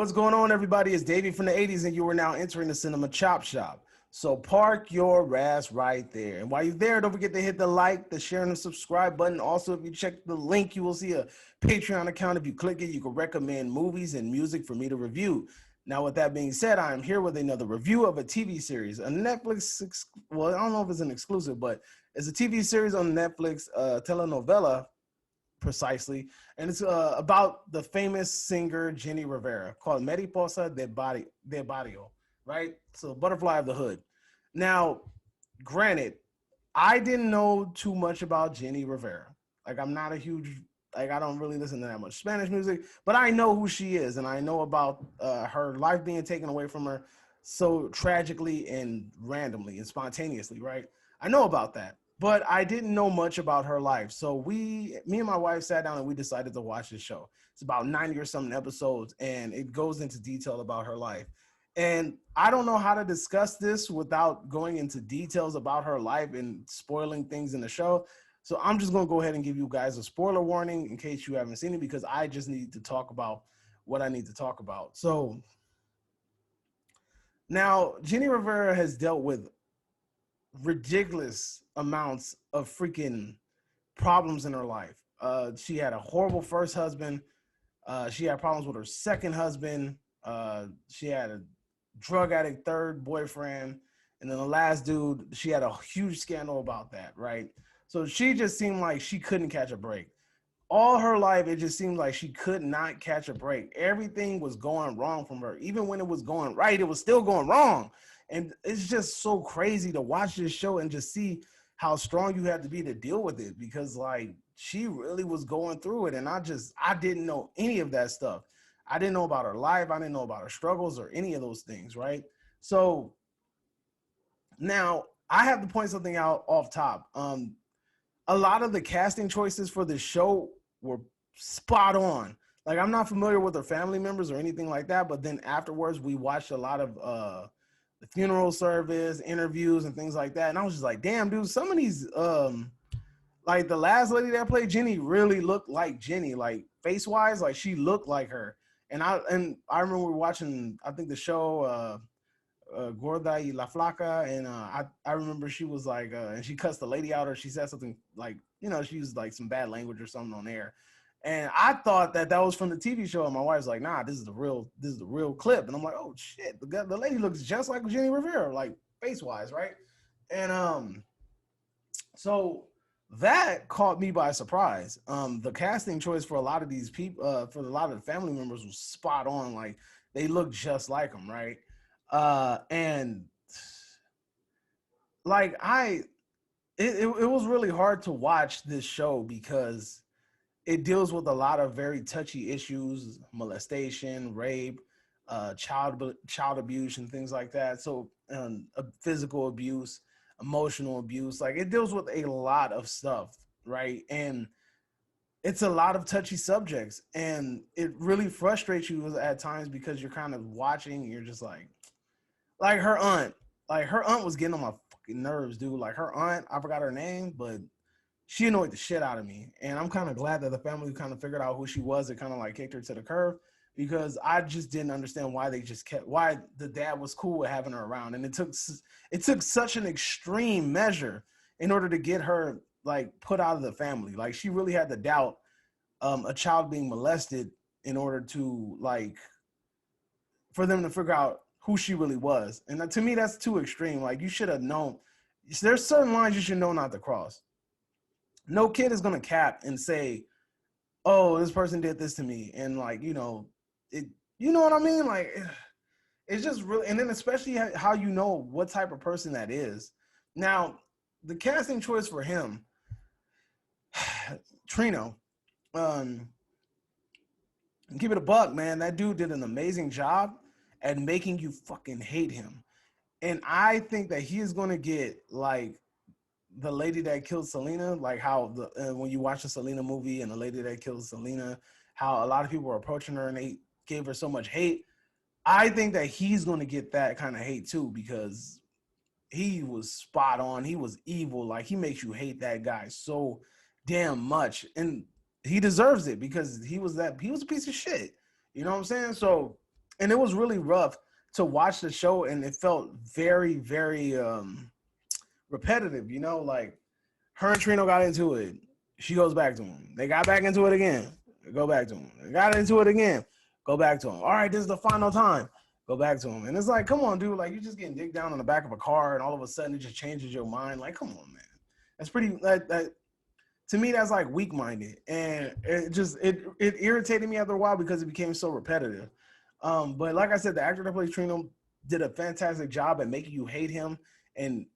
What's going on, everybody? It's Davey from the 80s, and you are now entering the Cinema Chop Shop. So park your ass right there. And while you're there, don't forget to hit the like, the share, and the subscribe button. Also, if you check the link, you will see a Patreon account. If you click it, you can recommend movies and music for me to review. Now, with that being said, I am here with another review of a TV series, a Netflix, well, I don't know if it's an exclusive, but it's a TV series on Netflix, telenovela, precisely, and it's about the famous singer Jenni Rivera, called Mariposa De Barrio, right? So Butterfly of the Hood. Now, granted, I didn't know too much about Jenni Rivera. Like, I'm not a huge, like, I don't really listen to that much Spanish music, but I know who she is, and I know about her life being taken away from her so tragically and randomly and spontaneously, right? I know about that, but I didn't know much about her life. So me and my wife sat down and we decided to watch this show. It's about 90 or something episodes, and it goes into detail about her life. And I don't know how to discuss this without going into details about her life and spoiling things in the show. So I'm just going to go ahead and give you guys a spoiler warning in case you haven't seen it, because I just need to talk about what I need to talk about. So now Jenni Rivera has dealt with ridiculous amounts of freaking problems in her life. She had a horrible first husband. She had problems with her second husband. She had a drug addict third boyfriend. And then the last dude, she had a huge scandal about that, right? So she just seemed like she couldn't catch a break. All her life, it just seemed like she could not catch a break. Everything was going wrong from her. Even when it was going right, it was still going wrong. And it's just so crazy to watch this show and just see how strong you have to be to deal with it, because like she really was going through it. And I didn't know any of that stuff. I didn't know about her life. I didn't know about her struggles or any of those things, right? So now I have to point something out off top. A lot of the casting choices for the show were spot on. Like, I'm not familiar with her family members or anything like that, but then afterwards we watched a lot of the funeral service, interviews, and things like that. And I was just like, damn, dude, some of these, like the last lady that played Jenni really looked like Jenni, like face-wise, like she looked like her. And I remember we were watching, I think the show Gorda y La Flaca, and I remember she was like, and she cussed the lady out, or she said something like, she used like some bad language or something on air. And I thought that was from the TV show, and my wife's like, nah, this is the real clip. And I'm like, oh shit, the lady looks just like Jenni Rivera, like face-wise, right? And so that caught me by surprise. The casting choice for a lot of these people, for a lot of the family members, was spot on. Like, they look just like them, right? And like it was really hard to watch this show because it deals with a lot of very touchy issues: molestation, rape, child abuse, and things like that. So physical abuse, emotional abuse, like it deals with a lot of stuff, right? And it's a lot of touchy subjects, and it really frustrates you at times because you're kind of watching and you're just like her aunt. Like, her aunt was getting on my fucking nerves, dude. Like, her aunt, I forgot her name, but she annoyed the shit out of me. And I'm kind of glad that the family kind of figured out who she was. It kind of like kicked her to the curb, because I just didn't understand why why the dad was cool with having her around. And it took such an extreme measure in order to get her like put out of the family. Like, she really had to doubt a child being molested in order to, like, for them to figure out who she really was. And to me, that's too extreme. Like, you should have known. There's certain lines you should know not to cross. No kid is going to cap and say, oh, this person did this to me. And like, it, you know what I mean? Like, it's just really, and then especially how you know what type of person that is. Now, the casting choice for him, Trino, give it a buck, man. That dude did an amazing job at making you fucking hate him. And I think that he is going to get like the lady that killed Selena, like how when you watch the Selena movie and the lady that killed Selena, how a lot of people were approaching her and they gave her so much hate. I think that he's going to get that kind of hate too, because he was spot on. He was evil. Like, he makes you hate that guy so damn much. And he deserves it, because he was a piece of shit. You know what I'm saying? So And it was really rough to watch the show, and it felt very, very repetitive. You know, like her and Trino got into it. She goes back to him. They got back into it again. Go back to him. They got into it again. Go back to him. All right, this is the final time. Go back to him. And it's like, come on, dude. Like, you're just getting digged down on the back of a car, and all of a sudden it just changes your mind. Like, come on, man. That's pretty. That to me, that's like weak-minded, and it irritated me after a while because it became so repetitive. But like I said, the actor that plays Trino did a fantastic job at making you hate him and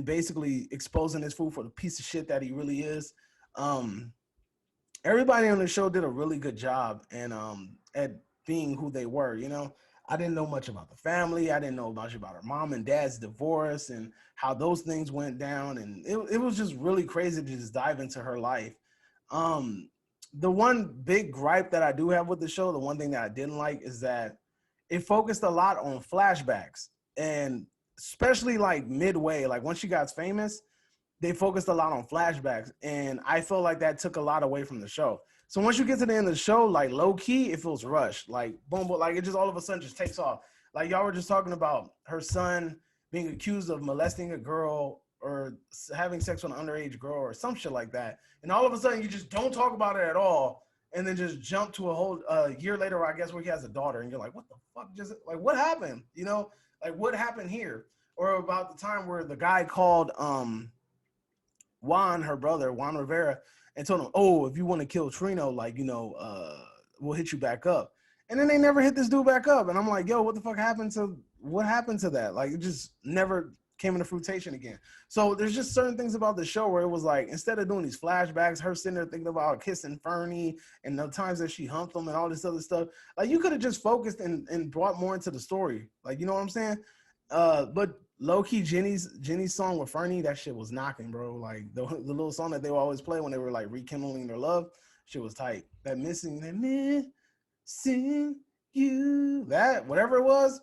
basically exposing this fool for the piece of shit that he really is. Um, Everybody on the show did a really good job and at being who they were. You know, I didn't know much about the family. I didn't know much about her mom and dad's divorce and how those things went down. And it was just really crazy to just dive into her life. Um, the one big gripe that I do have with the show, the one thing that I didn't like is that it focused a lot on flashbacks, and especially like midway, like once she got famous, they focused a lot on flashbacks, and I feel like that took a lot away from the show. So once you get to the end of the show, like low key, it feels rushed. Like boom, boom, like it just all of a sudden just takes off. Like y'all were just talking about her son being accused of molesting a girl or having sex with an underage girl or some shit like that, and all of a sudden you just don't talk about it at all, and then just jump to a whole year later, I guess, where he has a daughter, and you're like, what the fuck? Just like what happened? You know, like what happened here? Or about the time where the guy called Juan, her brother, Juan Rivera, and told him, "Oh, if you want to kill Trino, like we'll hit you back up." And then they never hit this dude back up, and I'm like, "Yo, what the fuck happened to that? Like, it just never came into fruition again." So there's just certain things about the show where it was like, instead of doing these flashbacks, her sitting there thinking about kissing Fernie and the times that she humped him and all this other stuff, like you could have just focused and brought more into the story. Like, you know what I'm saying? But low key, Jenny's song with Fernie, that shit was knocking, bro. Like the little song that they would always play when they were like rekindling their love, shit was tight. That missing you, that whatever it was,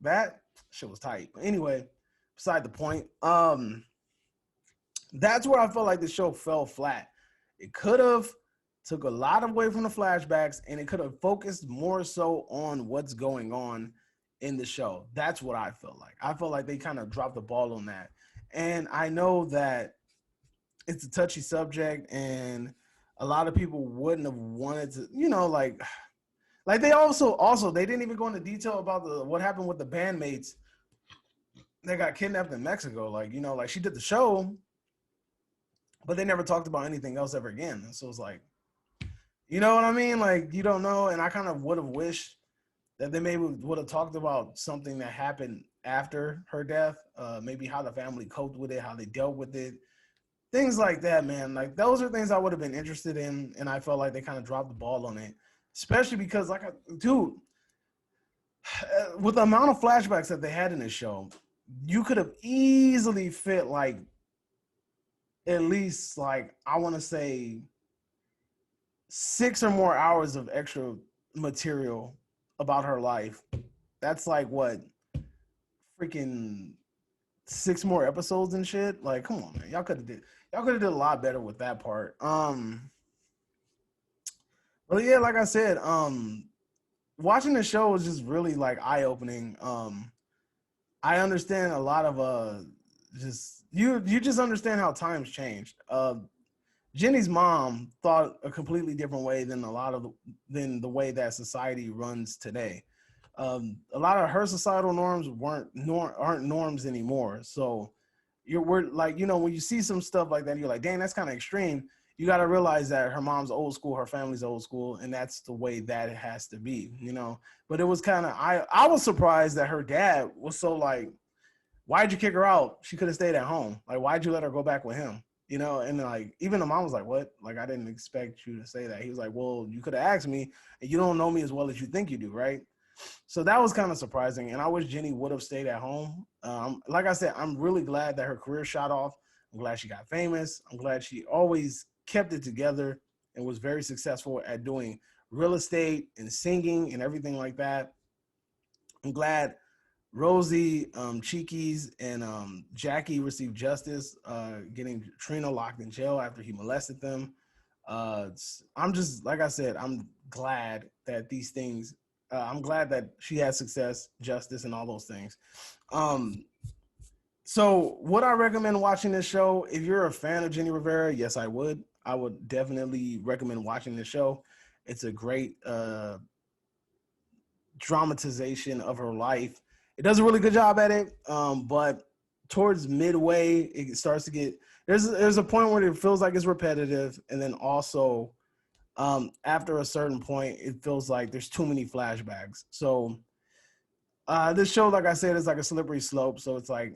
that shit was tight. But anyway, beside the point, that's where I felt like the show fell flat. It could have took a lot away from the flashbacks, and it could have focused more so on what's going on in the show. That's what I felt like. I felt like they kind of dropped the ball on that. And I know that it's a touchy subject, and a lot of people wouldn't have wanted to, like they also they didn't even go into detail about what happened with the bandmates that got kidnapped in Mexico. Like, like she did the show, but they never talked about anything else ever again. And so it's like, you know what I mean? Like, you don't know. And I kind of would have wished that they maybe would have talked about something that happened after her death, maybe how the family coped with it, how they dealt with it, things like that, man. Like, those are things I would have been interested in, and I felt like they kind of dropped the ball on it, especially because, dude, with the amount of flashbacks that they had in this show, you could have easily fit, like, at least, like, I want to say 6 or more hours of extra material about her life. That's like what, freaking 6 more episodes and shit. Like, come on, man. Y'all could have did a lot better with that part. But yeah, like I said, watching the show was just really like eye-opening. I understand a lot of just you just understand how times changed. Jenny's mom thought a completely different way than than the way that society runs today. A lot of her societal norms aren't norms anymore. So we're like, when you see some stuff like that, you're like, dang, that's kind of extreme. You got to realize that her mom's old school, her family's old school, and that's the way that it has to be, But it was kind of, I was surprised that her dad was so like, why'd you kick her out? She could have stayed at home. Like, why'd you let her go back with him? And like, even the mom was like, what? Like, I didn't expect you to say that. He was like, well, you could have asked me, and you don't know me as well as you think you do, right? So that was kind of surprising, and I wish Jenny would have stayed at home. Like I said, I'm really glad that her career shot off. I'm glad she got famous. I'm glad she always kept it together and was very successful at doing real estate and singing and everything like that. I'm glad Rosie, Cheekies, and Jackie received justice, getting Trina locked in jail after he molested them. I'm just, like I said, I'm glad that these things I'm glad that she had success, justice, and all those things. Um, so would I recommend watching this show? If you're a fan of Jenni Rivera, yes, I would. I would definitely recommend watching this show. It's a great dramatization of her life. It does a really good job at it, but towards midway, it starts to get there's a point where it feels like it's repetitive, and then also after a certain point, it feels like there's too many flashbacks. So this show, like I said, is like a slippery slope. So it's like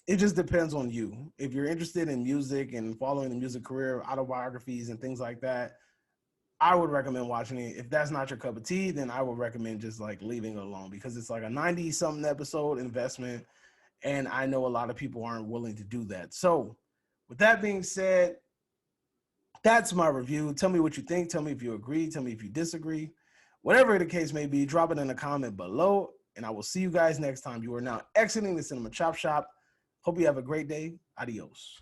it just depends on you. If you're interested in music and following the music career, autobiographies and things like that, I would recommend watching it. If that's not your cup of tea, then I would recommend just like leaving it alone because it's like a 90-something episode investment. And I know a lot of people aren't willing to do that. So with that being said, that's my review. Tell me what you think. Tell me if you agree. Tell me if you disagree. Whatever the case may be, drop it in a comment below. And I will see you guys next time. You are now exiting the Cinema Chop Shop. Hope you have a great day. Adios.